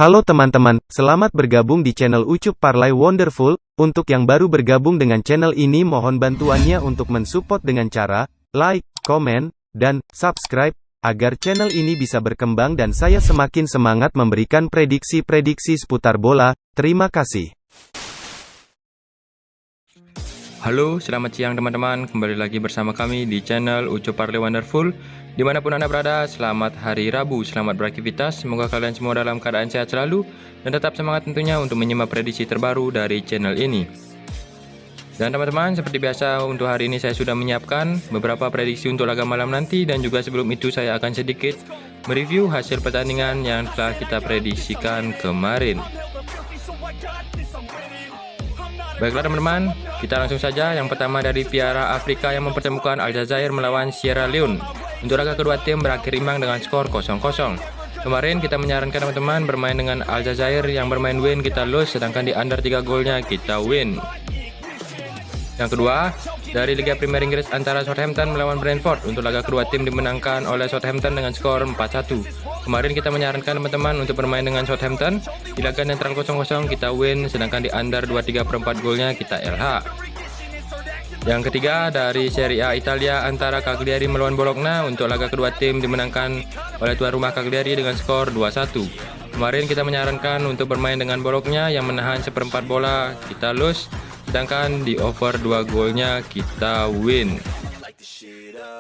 Halo teman-teman, selamat bergabung di channel Ucup Parlay Wonderful. Untuk yang baru bergabung dengan channel ini mohon bantuannya untuk mensupport dengan cara like, komen, dan subscribe, agar channel ini bisa berkembang dan saya semakin semangat memberikan prediksi-prediksi seputar bola. Terima kasih. Halo, selamat siang teman-teman. Kembali lagi bersama kami di channel Ucup Parlay Wonderful. Dimanapun Anda berada, selamat hari Rabu, selamat beraktivitas. Semoga kalian semua dalam keadaan sehat selalu dan tetap semangat tentunya untuk menyimak prediksi terbaru dari channel ini. Dan teman-teman, seperti biasa untuk hari ini saya sudah menyiapkan beberapa prediksi untuk laga malam nanti, dan juga sebelum itu saya akan sedikit mereview hasil pertandingan yang telah kita prediksikan kemarin. Baiklah teman-teman, kita langsung saja. Yang pertama dari Piala Afrika yang mempertemukan Aljazair melawan Sierra Leone. Untuk laga kedua tim berakhir imbang dengan skor 0-0. Kemarin kita menyarankan teman-teman bermain dengan Aljazair yang bermain win kita lose, sedangkan di under 3 golnya kita win. Yang kedua, dari Liga Premier Inggris antara Southampton melawan Brentford. Untuk laga kedua tim dimenangkan oleh Southampton dengan skor 4-1. Kemarin kita menyarankan teman-teman untuk bermain dengan Southampton. Di laga netral 0-0 kita win, sedangkan di under 2/3/4 golnya kita LH. Yang ketiga, dari Serie A Italia antara Cagliari melawan Bologna. Untuk laga kedua tim dimenangkan oleh tuan rumah Cagliari dengan skor 2-1. Kemarin kita menyarankan untuk bermain dengan Bologna yang menahan seperempat bola kita lose, sedangkan di over 2 golnya kita win.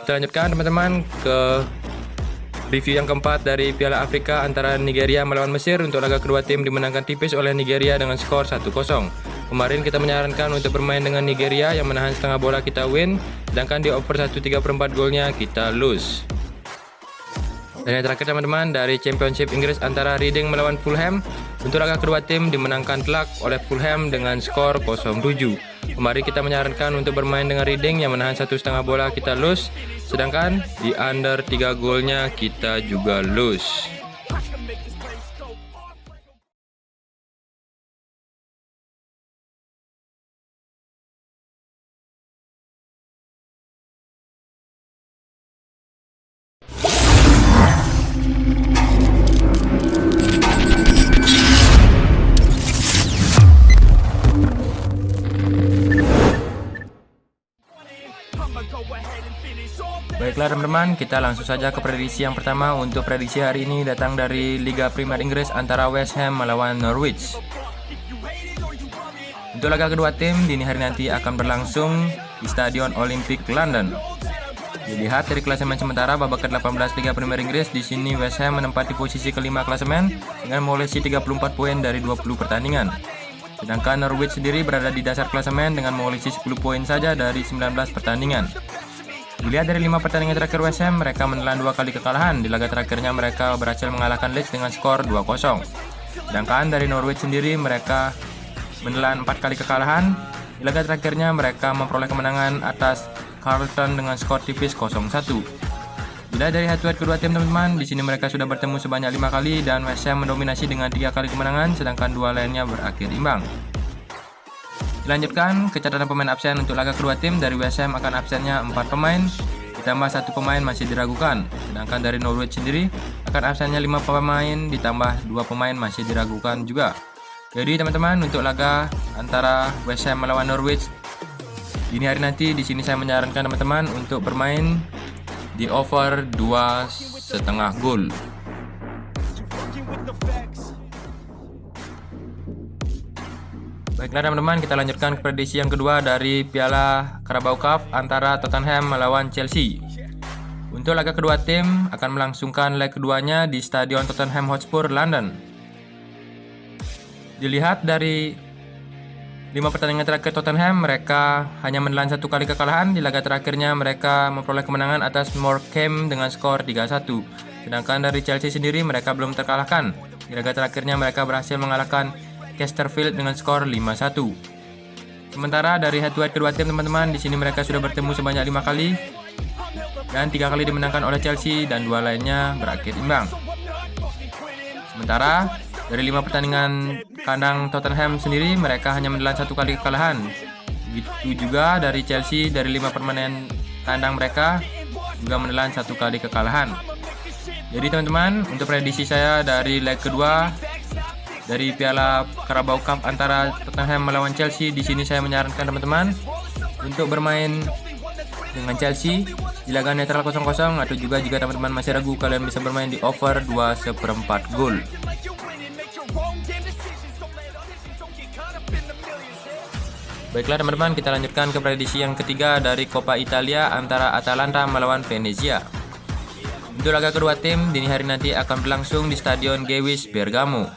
Kita lanjutkan teman-teman ke review yang keempat dari Piala Afrika antara Nigeria melawan Mesir. Untuk laga kedua tim dimenangkan tipis oleh Nigeria dengan skor 1-0. Kemarin kita menyarankan untuk bermain dengan Nigeria yang menahan setengah bola kita win, sedangkan di over 1/3/4 golnya kita lose. Dan yang terakhir teman-teman, dari Championship Inggris antara Reading melawan Fulham. Untuk laga kedua tim dimenangkan telak oleh Fulham dengan skor 0-7. Kemarin kita menyarankan untuk bermain dengan Reading yang menahan 1,5 bola kita lose, sedangkan di under 3 golnya kita juga lose. Baiklah teman-teman, kita langsung saja ke prediksi yang pertama. Untuk prediksi hari ini datang dari Liga Premier Inggris antara West Ham melawan Norwich. Untuk laga kedua tim dini hari nanti akan berlangsung di Stadion Olympic London. Dilihat dari klasemen sementara babak ke-18 Liga Premier Inggris, di sini West Ham menempati posisi kelima klasemen dengan mengoleksi 34 poin dari 20 pertandingan. Sedangkan Norwich sendiri berada di dasar klasemen dengan mengoleksi 10 poin saja dari 19 pertandingan. Dilihat dari 5 pertandingan terakhir West Ham, mereka menelan 2 kali kekalahan. Di laga terakhirnya mereka berhasil mengalahkan Leeds dengan skor 2-0. Sedangkan dari Norwich sendiri mereka menelan 4 kali kekalahan. Di laga terakhirnya mereka memperoleh kemenangan atas Charlton dengan skor tipis 0-1. Dilihat dari head-to-head kedua tim teman-teman, di sini mereka sudah bertemu sebanyak 5 kali dan West Ham mendominasi dengan 3 kali kemenangan, sedangkan 2 lainnya berakhir imbang. Dilanjutkan ke catatan pemain absen. Untuk laga kedua tim dari West Ham akan absennya 4 pemain, ditambah 1 pemain masih diragukan. Sedangkan dari Norwich sendiri akan absennya 5 pemain, ditambah 2 pemain masih diragukan juga. Jadi teman-teman, untuk laga antara West Ham melawan Norwich dini hari nanti, di sini saya menyarankan teman-teman untuk bermain di over 2,5 gol. Baiklah teman-teman, kita lanjutkan ke prediksi yang kedua dari Piala Carabao Cup antara Tottenham melawan Chelsea. Untuk laga kedua tim akan melangsungkan leg keduanya di Stadion Tottenham Hotspur, London. Dilihat dari 5 pertandingan terakhir Tottenham, mereka hanya menelan 1 kali kekalahan. Di laga terakhirnya mereka memperoleh kemenangan atas Morecambe dengan skor 3-1. Sedangkan dari Chelsea sendiri mereka belum terkalahkan. Di laga terakhirnya mereka berhasil mengalahkan Chesterfield dengan skor 5-1. Sementara dari head to head kedua tim teman-teman, di sini mereka sudah bertemu sebanyak 5 kali dan 3 kali dimenangkan oleh Chelsea dan 2 lainnya berakhir imbang. Sementara dari 5 pertandingan kandang Tottenham sendiri mereka hanya menelan 1 kali kekalahan. Begitu juga dari Chelsea, dari 5 permainan kandang mereka juga menelan 1 kali kekalahan. Jadi teman-teman, untuk prediksi saya dari leg kedua dari Piala Carabao Cup antara Tottenham melawan Chelsea, di sini saya menyarankan teman-teman untuk bermain dengan Chelsea di laga netral 0-0, atau juga jika teman-teman masih ragu, kalian bisa bermain di over 2/1 gol. Baiklah teman-teman, kita lanjutkan ke prediksi yang ketiga dari Coppa Italia antara Atalanta melawan Venezia. Untuk laga kedua tim dini hari nanti akan berlangsung di Stadion Gewiss Bergamo.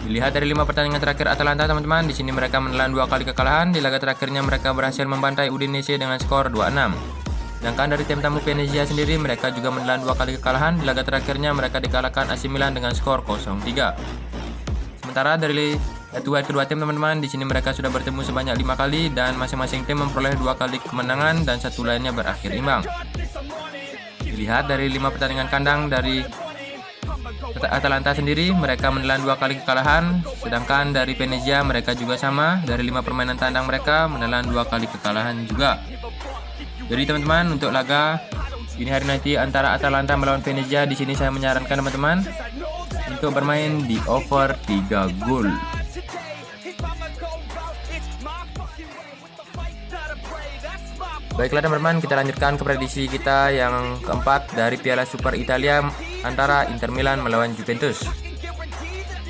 Dilihat dari 5 pertandingan terakhir Atalanta teman-teman, di sini mereka menelan 2 kali kekalahan. Di laga terakhirnya mereka berhasil membantai Udinese dengan skor 2-6. Sedangkan dari tim tamu Venezia sendiri, mereka juga menelan 2 kali kekalahan. Di laga terakhirnya mereka dikalahkan AC Milan dengan skor 0-3. Sementara dari head-to-head kedua tim teman-teman, di sini mereka sudah bertemu sebanyak 5 kali dan masing-masing tim memperoleh 2 kali kemenangan dan 1 lainnya berakhir imbang. Dilihat dari 5 pertandingan kandang dari Atalanta sendiri, mereka menelan 2 kali kekalahan. Sedangkan dari Venezia mereka juga sama, dari 5 permainan tandang mereka menelan 2 kali kekalahan juga. Jadi teman-teman, untuk laga ini hari nanti antara Atalanta melawan Venezia, di sini saya menyarankan teman-teman untuk bermain di over 3 gol. Baiklah teman-teman, kita lanjutkan ke prediksi kita yang keempat dari Piala Super Italia antara Inter Milan melawan Juventus.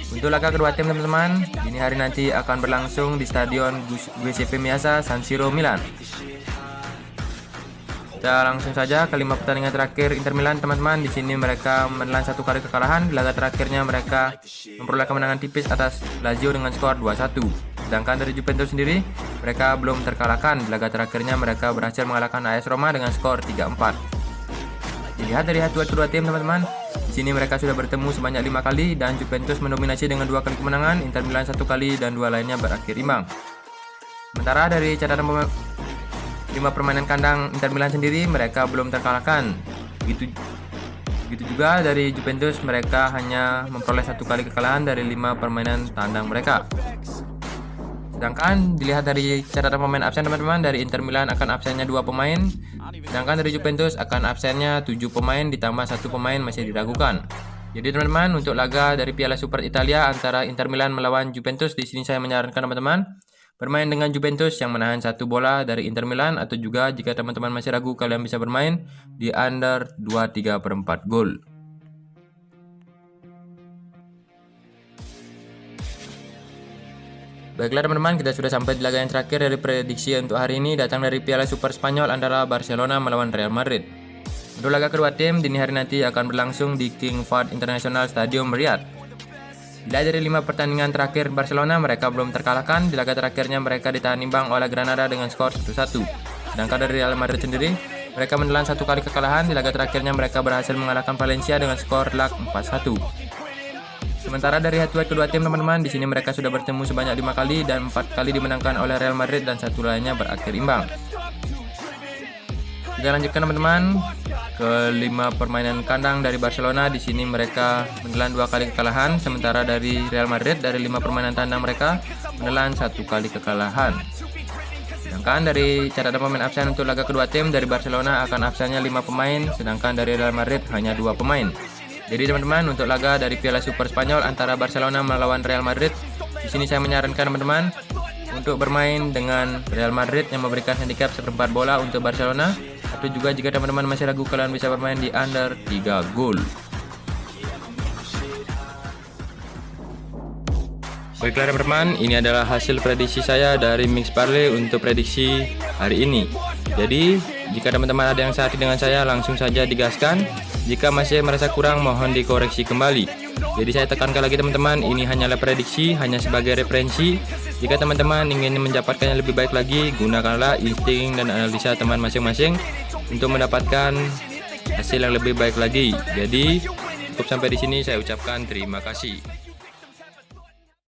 Untuk laga kedua tim teman-teman, dini hari nanti akan berlangsung di Stadion Giuseppe Meazza, San Siro, Milan. Kita langsung saja ke 5 pertandingan terakhir Inter Milan teman-teman. Di sini mereka menelan 1 kali kekalahan. Di laga terakhirnya mereka memperoleh kemenangan tipis atas Lazio dengan skor 2-1. Sedangkan dari Juventus sendiri, mereka belum terkalahkan. Di laga terakhirnya mereka berhasil mengalahkan AS Roma dengan skor 3-4. Dilihat dari head-to-head kedua tim teman-teman, di sini mereka sudah bertemu sebanyak 5 kali dan Juventus mendominasi dengan 2 kali kemenangan, Inter Milan 1 kali dan 2 lainnya berakhir imbang. Sementara dari catatan 5 permainan kandang Inter Milan sendiri, mereka belum terkalahkan. Begitu juga dari Juventus, mereka hanya memperoleh 1 kali kekalahan dari 5 permainan tandang mereka. Sedangkan dilihat dari catatan pemain absen teman-teman, dari Inter Milan akan absennya 2 pemain, sedangkan dari Juventus akan absennya 7 pemain ditambah 1 pemain masih diragukan. Jadi teman-teman, untuk laga dari Piala Super Italia antara Inter Milan melawan Juventus, di sini saya menyarankan teman-teman bermain dengan Juventus yang menahan 1 bola dari Inter Milan, atau juga jika teman-teman masih ragu, kalian bisa bermain di under 2/3 gol. Baiklah teman-teman, kita sudah sampai di laga yang terakhir dari prediksi untuk hari ini, datang dari Piala Super Spanyol antara Barcelona melawan Real Madrid. Untuk laga kedua tim dini hari nanti akan berlangsung di King Fahd International Stadium, Riyadh. Dilihat dari 5 pertandingan terakhir Barcelona, mereka belum terkalahkan. Di laga terakhirnya mereka ditahan imbang oleh Granada dengan skor 1-1. Sedangkan dari Real Madrid sendiri, mereka menelan 1 kali kekalahan. Di laga terakhirnya mereka berhasil mengalahkan Valencia dengan skor telak 4-1. Sementara dari head-to-head kedua tim teman-teman, di sini mereka sudah bertemu sebanyak 5 kali dan 4 kali dimenangkan oleh Real Madrid dan 1 lainnya berakhir imbang. Kita lanjutkan teman-teman ke 5 permainan kandang dari Barcelona. Di sini mereka menelan 2 kali kekalahan, sementara dari Real Madrid dari 5 permainan tandang mereka menelan 1 kali kekalahan. Sedangkan dari catatan pemain absen untuk laga kedua tim, dari Barcelona akan absennya 5 pemain, sedangkan dari Real Madrid hanya 2 pemain. Jadi teman-teman, untuk laga dari Piala Super Spanyol antara Barcelona melawan Real Madrid, di sini saya menyarankan teman-teman untuk bermain dengan Real Madrid yang memberikan handicap 1/4 bola untuk Barcelona, atau juga jika teman-teman masih ragu, kalian bisa bermain di under 3 gol. Baiklah teman-teman, ini adalah hasil prediksi saya dari Mix Parlay untuk prediksi hari ini. Jadi jika teman-teman ada yang sehati dengan saya, langsung saja digaskan. Jika masih merasa kurang, mohon dikoreksi kembali. Jadi saya tekankan lagi teman-teman, ini hanyalah prediksi, hanya sebagai referensi. Jika teman-teman ingin mendapatkannya lebih baik lagi, gunakanlah insting dan analisa teman masing-masing untuk mendapatkan hasil yang lebih baik lagi. Jadi cukup sampai di sini, saya ucapkan terima kasih.